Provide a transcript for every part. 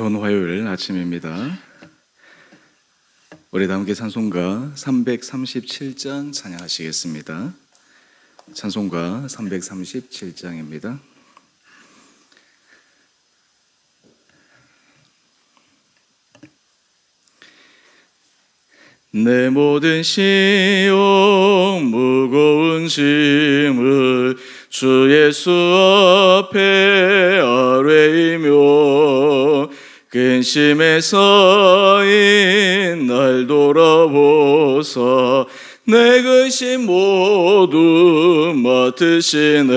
좋은 화요일 아침입니다. 우리 다 함께 찬송가 337장 찬양하시겠습니다. 찬송가 337장입니다. 내 모든 시험 무거운 짐을 주 예수 앞에 아뢰이며 근심에 쌓인 날 돌아보사 내 근심 모두 맡으시네.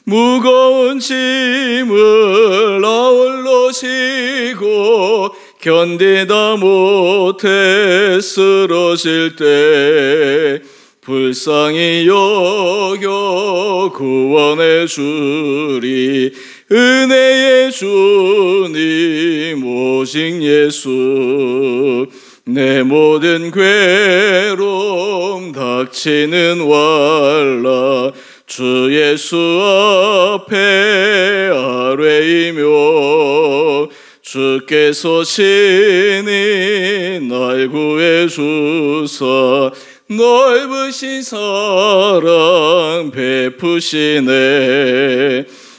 무거운 짐을 나 홀로 지고 견디다 못해 쓰러질 때 불쌍히 여겨 구원해 주리. 은혜의 주님 오직 예수. 내 모든 괴로움 닥치는 환난 주 예수 앞에 아뢰이며 주께서 친히 날 구해주사 넓으신 사랑 베푸시네.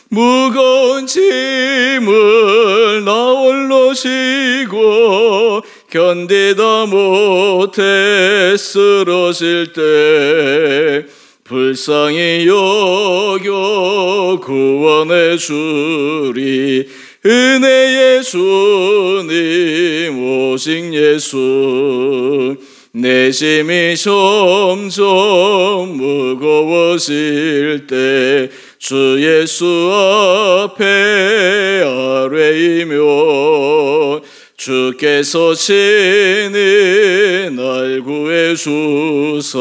무거운 짐을 나 홀로 지고 견디다 못해 쓰러질 때 불쌍히 여겨 구원해 주리. 은혜의 주님 오직 예수. 내 짐이 점점 무거워질 때 주 예수 앞에 아뢰이며 주께서 친히 날 구해주사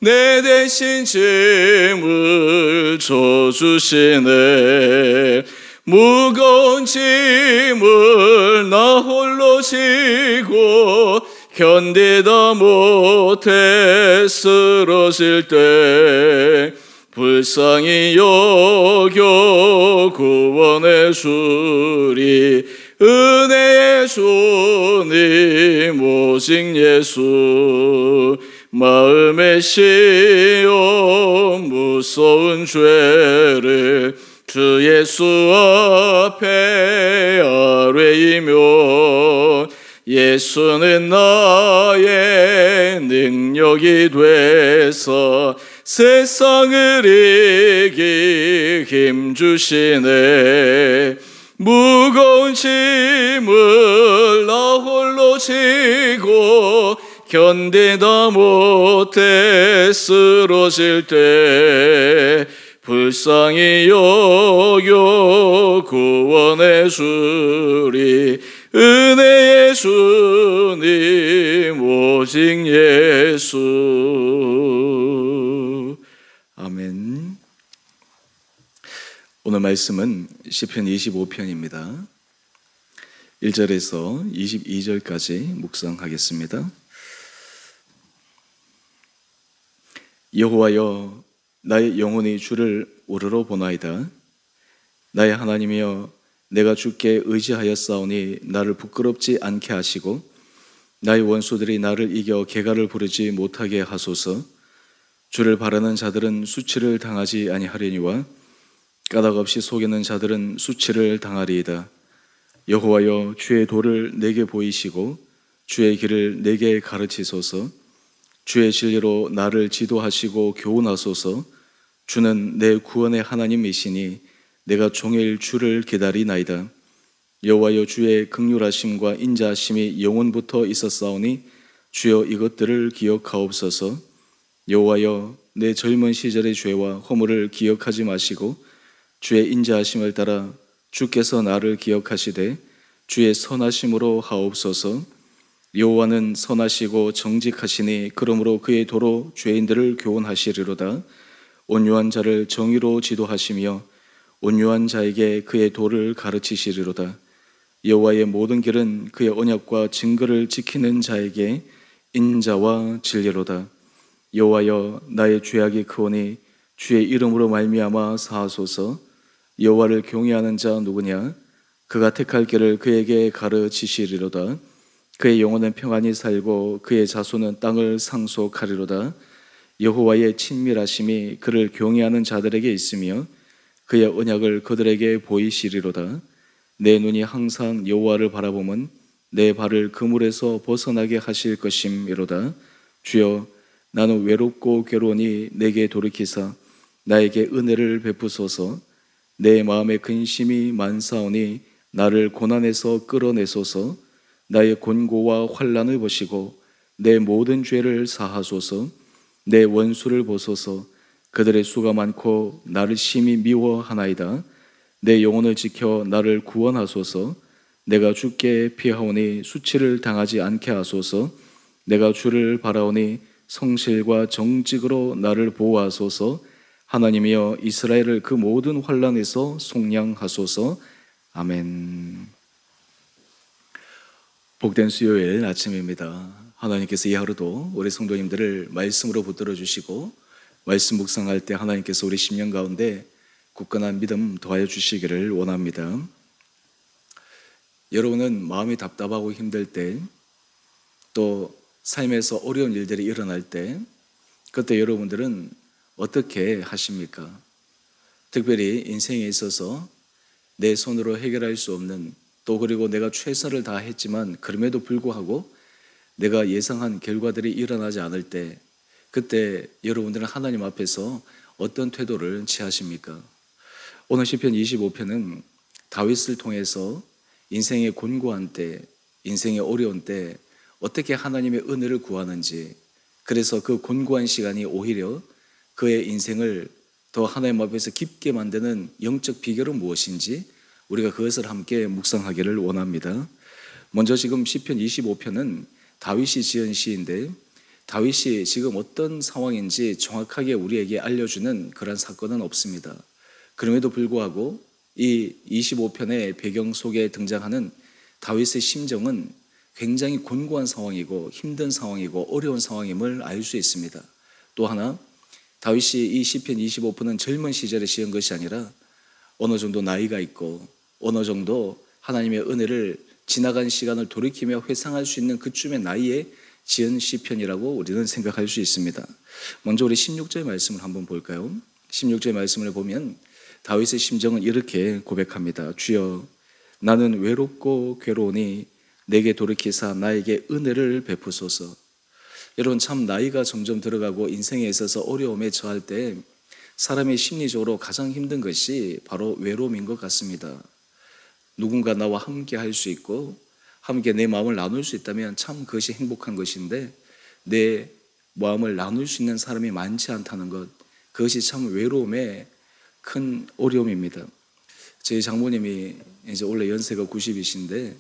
내 대신 짐을 져주시네. 무거운 짐을 나 홀로 지고 견디다 못해 쓰러질 때 불쌍히 여겨 구원해 주리. 은혜의 주님 오직 예수. 마음의 시험 무서운 죄를 주 예수 앞에 아뢰이며 예수는 나의 능력이 돼서 세상을 이기 힘주시네. 무거운 짐을 나 홀로 지고 견디다 못해 쓰러질 때 불쌍히 여겨 구원해 주리. 은혜의 주님 오직 예수. 아멘. 오늘 말씀은 시편 25편입니다. 1절에서 22절까지 묵상하겠습니다. 여호와여, 나의 영혼이 주를 우러러 보나이다. 나의 하나님이여, 내가 주께 의지하였사오니 나를 부끄럽지 않게 하시고 나의 원수들이 나를 이겨 개가를 부르지 못하게 하소서. 주를 바라는 자들은 수치를 당하지 아니하려니와 까닭없이 속이는 자들은 수치를 당하리이다. 여호와여, 주의 도를 내게 보이시고 주의 길을 내게 가르치소서. 주의 진리로 나를 지도하시고 교훈하소서. 주는 내 구원의 하나님이시니 내가 종일 주를 기다리나이다. 여호와여, 주의 긍휼하심과 인자하심이 영원부터 있었사오니 주여 이것들을 기억하옵소서. 여호와여, 내 젊은 시절의 죄와 허물을 기억하지 마시고 주의 인자하심을 따라 주께서 나를 기억하시되 주의 선하심으로 하옵소서. 여호와는 선하시고 정직하시니 그러므로 그의 도로 죄인들을 교훈하시리로다. 온유한 자를 정의로 지도하시며 온유한 자에게 그의 도를 가르치시리로다. 여호와의 모든 길은 그의 언약과 증거를 지키는 자에게 인자와 진리로다. 여호와여, 나의 죄악이 크오니 주의 이름으로 말미암아 사하소서. 여호와를 경외하는 자 누구냐? 그가 택할 길을 그에게 가르치시리로다. 그의 영혼은 평안히 살고 그의 자손은 땅을 상속하리로다. 여호와의 친밀하심이 그를 경외하는 자들에게 있으며 그의 언약을 그들에게 보이시리로다. 내 눈이 항상 여호와를 바라보면 내 발을 그물에서 벗어나게 하실 것임이로다. 주여, 나는 외롭고 괴로우니 내게 돌이키사 나에게 은혜를 베푸소서. 내 마음에 근심이 많사오니 나를 고난에서 끌어내소서. 나의 곤고와 환난을 보시고 내 모든 죄를 사하소서. 내 원수를 보소서. 그들의 수가 많고 나를 심히 미워하나이다. 내 영혼을 지켜 나를 구원하소서. 내가 주께 피하오니 수치를 당하지 않게 하소서. 내가 주를 바라오니 성실과 정직으로 나를 보호하소서. 하나님이여, 이스라엘을 그 모든 환난에서 속량하소서. 아멘. 복된 수요일 아침입니다. 하나님께서 이 하루도 우리 성도님들을 말씀으로 붙들어 주시고 말씀 묵상할 때 하나님께서 우리 심령 가운데 굳건한 믿음 더하여 주시기를 원합니다. 여러분은 마음이 답답하고 힘들 때, 또 삶에서 어려운 일들이 일어날 때, 그때 여러분들은 어떻게 하십니까? 특별히 인생에 있어서 내 손으로 해결할 수 없는, 또 그리고 내가 최선을 다했지만 그럼에도 불구하고 내가 예상한 결과들이 일어나지 않을 때, 그때 여러분들은 하나님 앞에서 어떤 태도를 취하십니까? 오늘 시편 25편은 다윗을 통해서 인생의 곤고한 때, 인생의 어려운 때 어떻게 하나님의 은혜를 구하는지, 그래서 그 곤고한 시간이 오히려 그의 인생을 더 하나님 앞에서 깊게 만드는 영적 비결은 무엇인지 우리가 그것을 함께 묵상하기를 원합니다. 먼저 지금 시편 25편은 다윗이 지은 시인데, 다윗이 지금 어떤 상황인지 정확하게 우리에게 알려주는 그런 사건은 없습니다. 그럼에도 불구하고 이 25편의 배경 속에 등장하는 다윗의 심정은 굉장히 곤고한 상황이고 힘든 상황이고 어려운 상황임을 알 수 있습니다. 또 하나, 다윗이 이 시편 25편은 젊은 시절에 지은 것이 아니라 어느 정도 나이가 있고 어느 정도 하나님의 은혜를 지나간 시간을 돌이키며 회상할 수 있는 그쯤의 나이에 지은 시편이라고 우리는 생각할 수 있습니다. 먼저 우리 16절 말씀을 한번 볼까요? 16절 말씀을 보면 다윗의 심정은 이렇게 고백합니다. 주여, 나는 외롭고 괴로우니 내게 돌이키사 나에게 은혜를 베푸소서. 여러분, 참 나이가 점점 들어가고 인생에 있어서 어려움에 처할 때 사람이 심리적으로 가장 힘든 것이 바로 외로움인 것 같습니다. 누군가 나와 함께 할 수 있고 함께 내 마음을 나눌 수 있다면 참 그것이 행복한 것인데, 내 마음을 나눌 수 있는 사람이 많지 않다는 것, 그것이 참 외로움의 큰 어려움입니다. 저희 장모님이 이제 원래 연세가 90이신데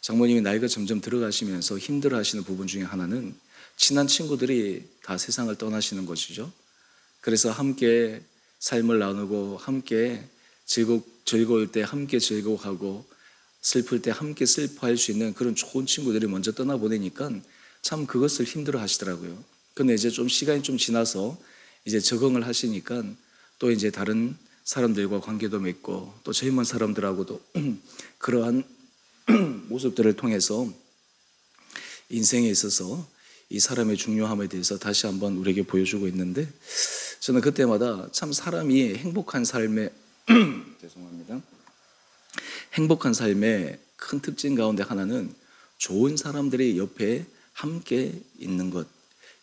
장모님이 나이가 점점 들어가시면서 힘들어 하시는 부분 중에 하나는 친한 친구들이 다 세상을 떠나시는 것이죠. 그래서 함께 삶을 나누고 함께 즐거울 때 함께 즐거워하고 슬플 때 함께 슬퍼할 수 있는 그런 좋은 친구들이 먼저 떠나보내니까 참 그것을 힘들어 하시더라고요. 근데 이제 좀 시간이 좀 지나서 이제 적응을 하시니까 또 이제 다른 사람들과 관계도 맺고 또 젊은 사람들하고도 그러한 모습들을 통해서 인생에 있어서 이 사람의 중요함에 대해서 다시 한번 우리에게 보여주고 있는데, 저는 그때마다 참 사람이 행복한 삶에 죄송합니다. 행복한 삶의 큰 특징 가운데 하나는 좋은 사람들이 옆에 함께 있는 것,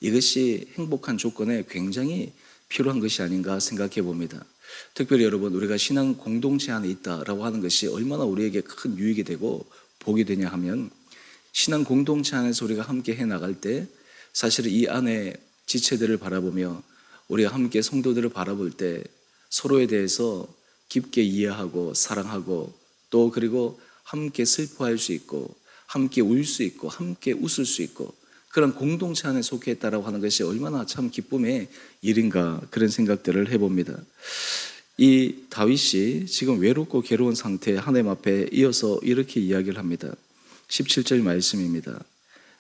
이것이 행복한 조건에 굉장히 필요한 것이 아닌가 생각해 봅니다. 특별히 여러분, 우리가 신앙 공동체 안에 있다라고 하는 것이 얼마나 우리에게 큰 유익이 되고 복이 되냐 하면, 신앙 공동체 안에서 우리가 함께 해나갈 때 사실 이 안에 지체들을 바라보며 우리가 함께 성도들을 바라볼 때 서로에 대해서 깊게 이해하고 사랑하고, 또 그리고 함께 슬퍼할 수 있고 함께 울 수 있고 함께 웃을 수 있고, 그런 공동체 안에 속해 있다라고 하는 것이 얼마나 참 기쁨의 일인가, 그런 생각들을 해봅니다. 이 다윗이 지금 외롭고 괴로운 상태에 하나님 앞에 이어서 이렇게 이야기를 합니다. 17절 말씀입니다.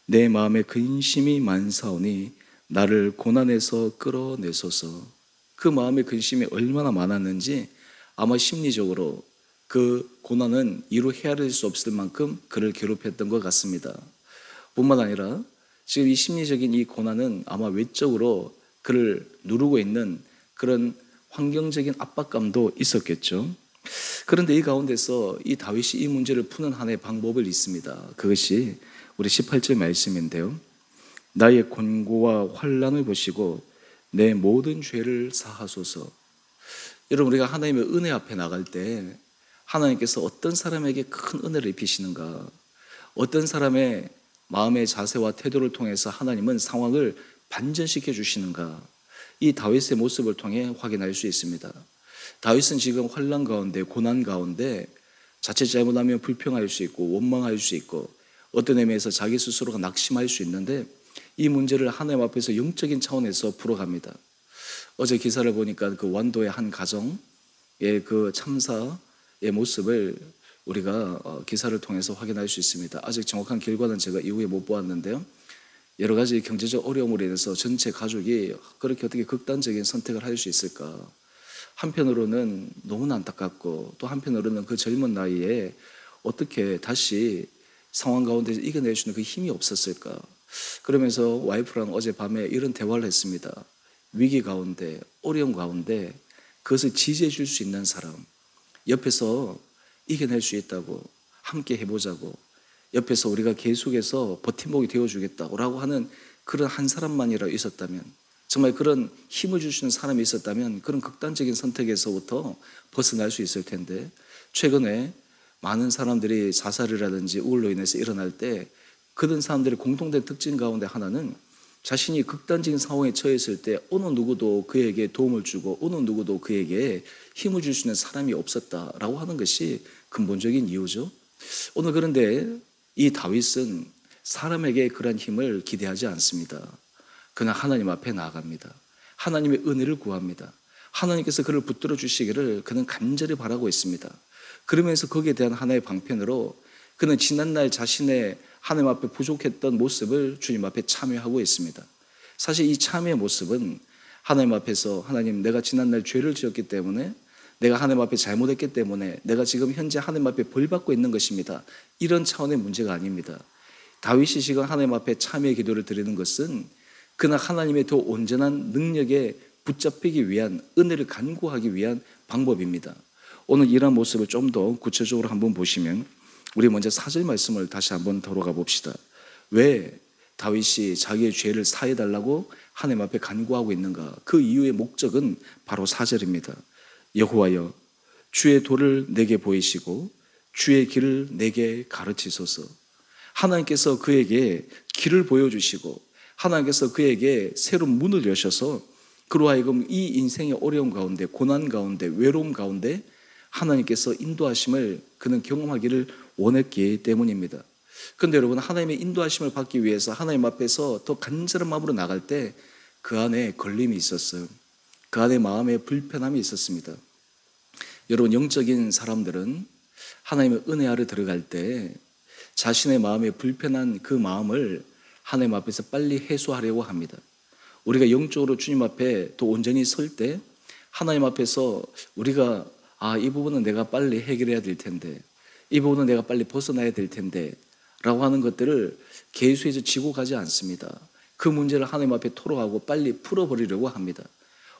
내 마음에 근심이 많사오니 나를 고난에서 끌어내소서. 그 마음의 근심이 얼마나 많았는지 아마 심리적으로 그 고난은 이루 헤아릴 수 없을 만큼 그를 괴롭혔던 것 같습니다. 뿐만 아니라 지금 이 심리적인 이 고난은 아마 외적으로 그를 누르고 있는 그런 환경적인 압박감도 있었겠죠. 그런데 이 가운데서 이 다윗이 이 문제를 푸는 하나의 방법이 있습니다. 그것이 우리 18절 말씀인데요. 나의 권고와 환난을 보시고 내 모든 죄를 사하소서. 여러분, 우리가 하나님의 은혜 앞에 나갈 때 하나님께서 어떤 사람에게 큰 은혜를 입히시는가, 어떤 사람의 마음의 자세와 태도를 통해서 하나님은 상황을 반전시켜 주시는가, 이 다윗의 모습을 통해 확인할 수 있습니다. 다윗은 지금 환난 가운데, 고난 가운데 자칫 잘못하면 불평할 수 있고 원망할 수 있고 어떤 의미에서 자기 스스로가 낙심할 수 있는데 이 문제를 하나님 앞에서 영적인 차원에서 풀어갑니다. 어제 기사를 보니까 그 완도의 한 가정의 그 참사의 모습을 우리가 기사를 통해서 확인할 수 있습니다. 아직 정확한 결과는 제가 이후에 못 보았는데요. 여러 가지 경제적 어려움으로 인해서 전체 가족이 그렇게 어떻게 극단적인 선택을 할 수 있을까? 한편으로는 너무나 안타깝고 또 한편으로는 그 젊은 나이에 어떻게 다시 상황 가운데 이겨낼 수 있는 그 힘이 없었을까? 그러면서 와이프랑 어젯밤에 이런 대화를 했습니다. 위기 가운데, 어려움 가운데 그것을 지지해 줄 수 있는 사람, 옆에서 이겨낼 수 있다고, 함께 해보자고, 옆에서 우리가 계속해서 버팀목이 되어주겠다고 하는 그런 한 사람만이라도 있었다면, 정말 그런 힘을 주시는 사람이 있었다면 그런 극단적인 선택에서부터 벗어날 수 있을 텐데, 최근에 많은 사람들이 자살이라든지 우울로 인해서 일어날 때 그런 사람들의 공통된 특징 가운데 하나는 자신이 극단적인 상황에 처했을 때 어느 누구도 그에게 도움을 주고 어느 누구도 그에게 힘을 줄 수 있는 사람이 없었다라고 하는 것이 근본적인 이유죠. 오늘 그런데 이 다윗은 사람에게 그런 힘을 기대하지 않습니다. 그냥 하나님 앞에 나아갑니다. 하나님의 은혜를 구합니다. 하나님께서 그를 붙들어 주시기를 그는 간절히 바라고 있습니다. 그러면서 거기에 대한 하나의 방편으로 그는 지난날 자신의 하나님 앞에 부족했던 모습을 주님 앞에 참여하고 있습니다. 사실 이 참여의 모습은 하나님 앞에서 하나님, 내가 지난날 죄를 지었기 때문에, 내가 하나님 앞에 잘못했기 때문에 내가 지금 현재 하나님 앞에 벌받고 있는 것입니다. 이런 차원의 문제가 아닙니다. 다윗이 지금 하나님 앞에 참여의 기도를 드리는 것은 그나 하나님의 더 온전한 능력에 붙잡히기 위한, 은혜를 간구하기 위한 방법입니다. 오늘 이런 모습을 좀 더 구체적으로 한번 보시면, 우리 먼저 4절 말씀을 다시 한번 돌아가 봅시다. 왜 다윗이 자기의 죄를 사해달라고 하나님 앞에 간구하고 있는가? 그 이유의 목적은 바로 4절입니다. 여호와여, 주의 도를 내게 보이시고 주의 길을 내게 가르치소서. 하나님께서 그에게 길을 보여주시고 하나님께서 그에게 새로운 문을 여셔서 그로 하여금 이 인생의 어려움 가운데, 고난 가운데, 외로움 가운데 하나님께서 인도하심을 그는 경험하기를 원했기 때문입니다. 그런데 여러분, 하나님의 인도하심을 받기 위해서 하나님 앞에서 더 간절한 마음으로 나갈 때 그 안에 걸림이 있었어요. 그 안에 마음에 불편함이 있었습니다. 여러분, 영적인 사람들은 하나님의 은혜 아래 들어갈 때 자신의 마음에 불편한 그 마음을 하나님 앞에서 빨리 해소하려고 합니다. 우리가 영적으로 주님 앞에 더 온전히 설 때 하나님 앞에서 우리가 이 부분은 내가 빨리 해결해야 될 텐데, 이 부분은 내가 빨리 벗어나야 될 텐데 라고 하는 것들을 계수해서 지고 가지 않습니다. 그 문제를 하나님 앞에 토로하고 빨리 풀어버리려고 합니다.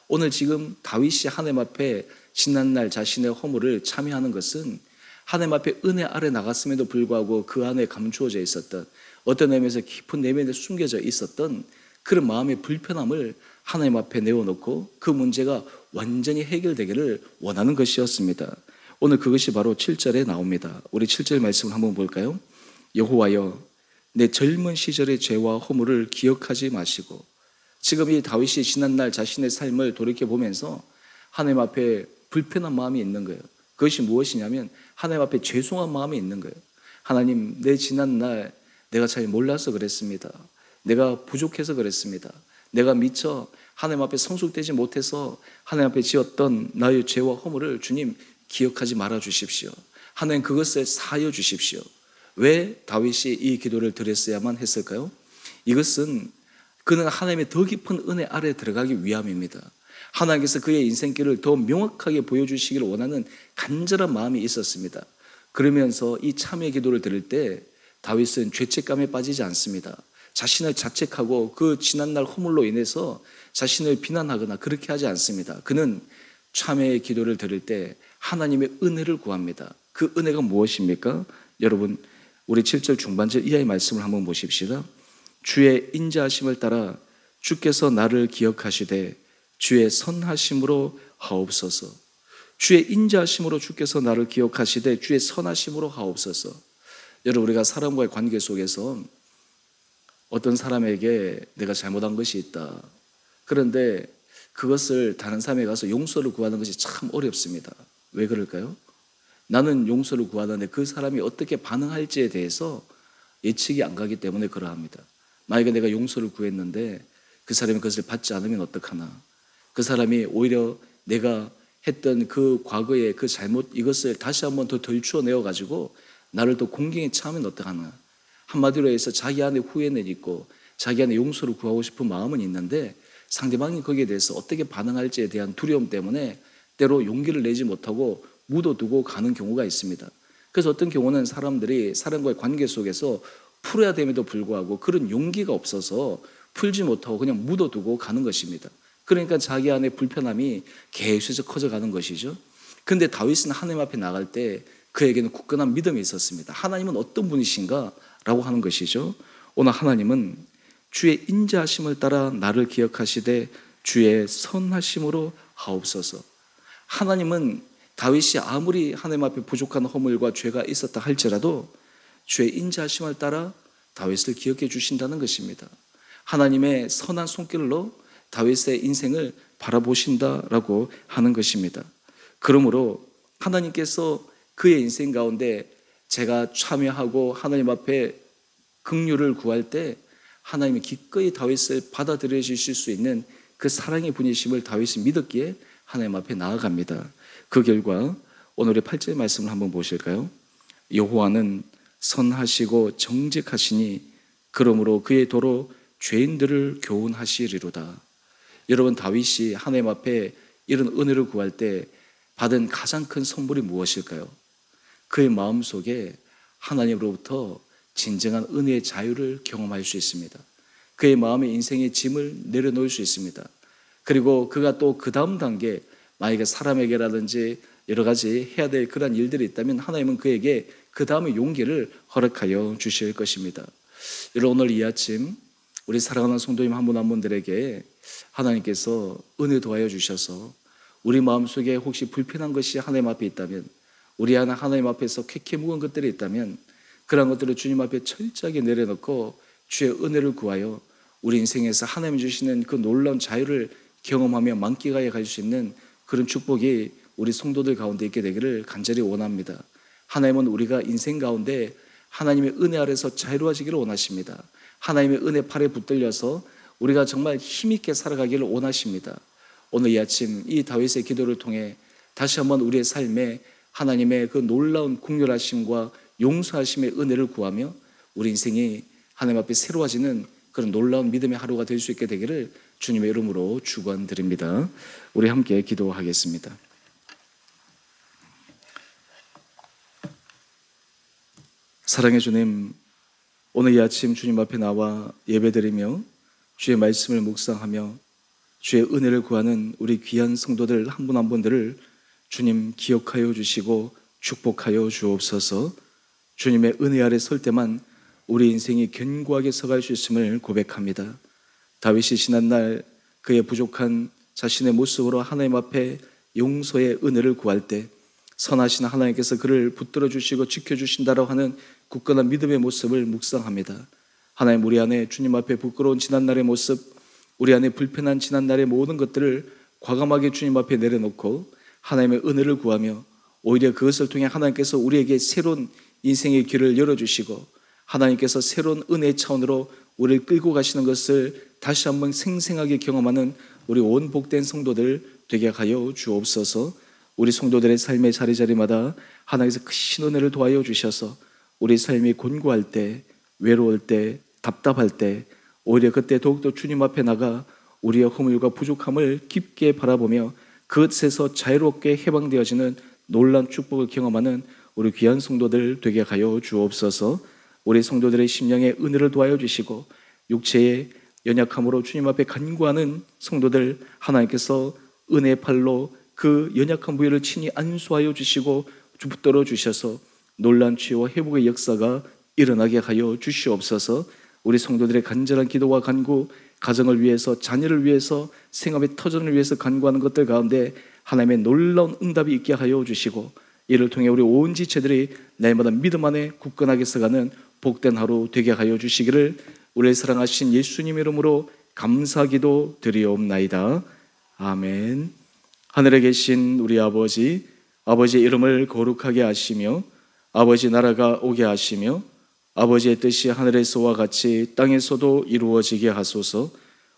오늘 지금 다윗이 하나님 앞에 지난날 자신의 허물을 참여하는 것은 하나님 앞에 은혜 아래 나갔음에도 불구하고 그 안에 감추어져 있었던, 어떤 의미에서 깊은 내면에 숨겨져 있었던 그런 마음의 불편함을 하나님 앞에 내어놓고 그 문제가 완전히 해결되기를 원하는 것이었습니다. 오늘 그것이 바로 7절에 나옵니다. 우리 7절 말씀을 한번 볼까요? 여호와여, 내 젊은 시절의 죄와 허물을 기억하지 마시고. 지금 이 다윗이 지난날 자신의 삶을 돌이켜보면서 하나님 앞에 불편한 마음이 있는 거예요. 그것이 무엇이냐면 하나님 앞에 죄송한 마음이 있는 거예요. 하나님, 내 지난날 내가 잘 몰라서 그랬습니다. 내가 부족해서 그랬습니다. 내가 미처 하나님 앞에 성숙되지 못해서 하나님 앞에 지었던 나의 죄와 허물을 주님 기억하지 말아 주십시오. 하나님, 그것을 사하여 주십시오. 왜 다윗이 이 기도를 드렸어야만 했을까요? 이것은 그는 하나님의 더 깊은 은혜 아래 들어가기 위함입니다. 하나님께서 그의 인생길을 더 명확하게 보여주시기를 원하는 간절한 마음이 있었습니다. 그러면서 이 참회의 기도를 드릴 때 다윗은 죄책감에 빠지지 않습니다. 자신을 자책하고 그 지난날 허물로 인해서 자신을 비난하거나 그렇게 하지 않습니다. 그는 참회의 기도를 드릴 때 하나님의 은혜를 구합니다. 그 은혜가 무엇입니까? 여러분, 우리 7절 중반절 이하의 말씀을 한번 보십시다. 주의 인자하심을 따라 주께서 나를 기억하시되 주의 선하심으로 하옵소서. 주의 인자하심으로 주께서 나를 기억하시되 주의 선하심으로 하옵소서. 여러분, 우리가 사람과의 관계 속에서 어떤 사람에게 내가 잘못한 것이 있다. 그런데 그것을 다른 사람에게 가서 용서를 구하는 것이 참 어렵습니다. 왜 그럴까요? 나는 용서를 구하는데 그 사람이 어떻게 반응할지에 대해서 예측이 안 가기 때문에 그러합니다. 만약에 내가 용서를 구했는데 그 사람이 그것을 받지 않으면 어떡하나? 그 사람이 오히려 내가 했던 그 과거의 그 잘못 이것을 다시 한번 더 덜추어내어 가지고 나를 더 공경에 처하면 어떡하나? 한마디로 해서 자기 안에 후회는 있고 자기 안에 용서를 구하고 싶은 마음은 있는데 상대방이 거기에 대해서 어떻게 반응할지에 대한 두려움 때문에 때로 용기를 내지 못하고 묻어두고 가는 경우가 있습니다. 그래서 어떤 경우는 사람들이 사람과의 관계 속에서 풀어야 됨에도 불구하고 그런 용기가 없어서 풀지 못하고 그냥 묻어두고 가는 것입니다. 그러니까 자기 안에 불편함이 계속해서 커져가는 것이죠. 그런데 다윗은 하나님 앞에 나갈 때 그에게는 굳건한 믿음이 있었습니다. 하나님은 어떤 분이신가? 라고 하는 것이죠. 오늘 하나님은 주의 인자하심을 따라 나를 기억하시되 주의 선하심으로 하옵소서. 하나님은 다윗이 아무리 하나님 앞에 부족한 허물과 죄가 있었다 할지라도 주의 인자하심을 따라 다윗을 기억해 주신다는 것입니다. 하나님의 선한 손길로 다윗의 인생을 바라보신다라고 하는 것입니다. 그러므로 하나님께서 그의 인생 가운데 제가 참여하고 하나님 앞에 긍휼을 구할 때 하나님이 기꺼이 다윗을 받아들여 주실 수 있는 그 사랑의 분이심을 다윗이 믿었기에 하나님 앞에 나아갑니다. 그 결과 오늘의 8절 말씀을 한번 보실까요? 여호와는 선하시고 정직하시니 그러므로 그의 도로 죄인들을 교훈하시리로다. 여러분, 다윗이 하나님 앞에 이런 은혜를 구할 때 받은 가장 큰 선물이 무엇일까요? 그의 마음속에 하나님으로부터 진정한 은혜의 자유를 경험할 수 있습니다. 그의 마음의 인생의 짐을 내려놓을 수 있습니다. 그리고 그가 또 그 다음 단계, 만약에 사람에게라든지 여러 가지 해야 될 그런 일들이 있다면 하나님은 그에게 그 다음에 용기를 허락하여 주실 것입니다. 여러분, 오늘 이 아침 우리 사랑하는 성도님 한 분 한 분들에게 하나님께서 은혜 도하여 주셔서 우리 마음속에 혹시 불편한 것이 하나님 앞에 있다면, 우리 안에 하나님 앞에서 쾌쾌 묵은 것들이 있다면 그런 것들을 주님 앞에 철저하게 내려놓고 주의 은혜를 구하여 우리 인생에서 하나님이 주시는 그 놀라운 자유를 경험하며 만끽하여 갈 수 있는 그런 축복이 우리 성도들 가운데 있게 되기를 간절히 원합니다. 하나님은 우리가 인생 가운데 하나님의 은혜 아래서 자유로워지기를 원하십니다. 하나님의 은혜 팔에 붙들려서 우리가 정말 힘있게 살아가기를 원하십니다. 오늘 이 아침 이 다윗의 기도를 통해 다시 한번 우리의 삶에 하나님의 그 놀라운 긍휼하심과 용서하심의 은혜를 구하며 우리 인생이 하나님 앞에 새로워지는 그런 놀라운 믿음의 하루가 될 수 있게 되기를 주님의 이름으로 축원드립니다. 우리 함께 기도하겠습니다. 사랑의 주님, 오늘 이 아침 주님 앞에 나와 예배드리며 주의 말씀을 묵상하며 주의 은혜를 구하는 우리 귀한 성도들 한 분 한 분들을 주님 기억하여 주시고 축복하여 주옵소서. 주님의 은혜 아래 설 때만 우리 인생이 견고하게 서갈 수 있음을 고백합니다. 다윗이 지난날 그의 부족한 자신의 모습으로 하나님 앞에 용서의 은혜를 구할 때 선하신 하나님께서 그를 붙들어 주시고 지켜주신다라고 하는 굳건한 믿음의 모습을 묵상합니다. 하나님, 우리 안에 주님 앞에 부끄러운 지난날의 모습, 우리 안에 불편한 지난날의 모든 것들을 과감하게 주님 앞에 내려놓고 하나님의 은혜를 구하며 오히려 그것을 통해 하나님께서 우리에게 새로운 인생의 길을 열어주시고 하나님께서 새로운 은혜의 차원으로 우리를 끌고 가시는 것을 다시 한번 생생하게 경험하는 우리 온 복된 성도들 되게 하여 주옵소서. 우리 성도들의 삶의 자리자리마다 하나님께서 크신 은혜를 도와여 주셔서 우리 삶이 곤고할 때, 외로울 때, 답답할 때 오히려 그때 더욱더 주님 앞에 나가 우리의 허물과 부족함을 깊게 바라보며 그것에서 자유롭게 해방되어지는 놀라운 축복을 경험하는 우리 귀한 성도들 되게 하여 주옵소서. 우리 성도들의 심령에 은혜를 도하여 주시고 육체의 연약함으로 주님 앞에 간구하는 성도들 하나님께서 은혜의 팔로 그 연약한 부위를 친히 안수하여 주시고 붙들어 주셔서 놀라운 치유와 회복의 역사가 일어나게 하여 주시옵소서. 우리 성도들의 간절한 기도와 간구, 가정을 위해서, 자녀를 위해서, 생업의 터전을 위해서 간구하는 것들 가운데 하나님의 놀라운 응답이 있게 하여 주시고 이를 통해 우리 온 지체들이 날마다 믿음 안에 굳건하게 서가는 복된 하루 되게 하여 주시기를 우리를 사랑하신 예수님 이름으로 감사기도 드리옵나이다. 아멘. 하늘에 계신 우리 아버지, 아버지의 이름을 거룩하게 하시며 아버지 나라가 오게 하시며 아버지의 뜻이 하늘에서와 같이 땅에서도 이루어지게 하소서.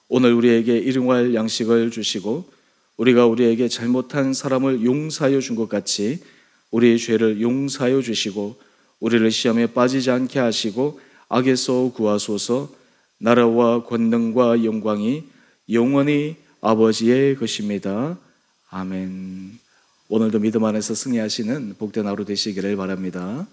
오늘 우리에게 일용할 양식을 주시고 우리가 우리에게 잘못한 사람을 용서하여 준 것 같이 우리의 죄를 용서하여 주시고 우리를 시험에 빠지지 않게 하시고 악에서 구하소서. 나라와 권능과 영광이 영원히 아버지의 것입니다. 아멘. 오늘도 믿음 안에서 승리하시는 복된 하루 되시기를 바랍니다.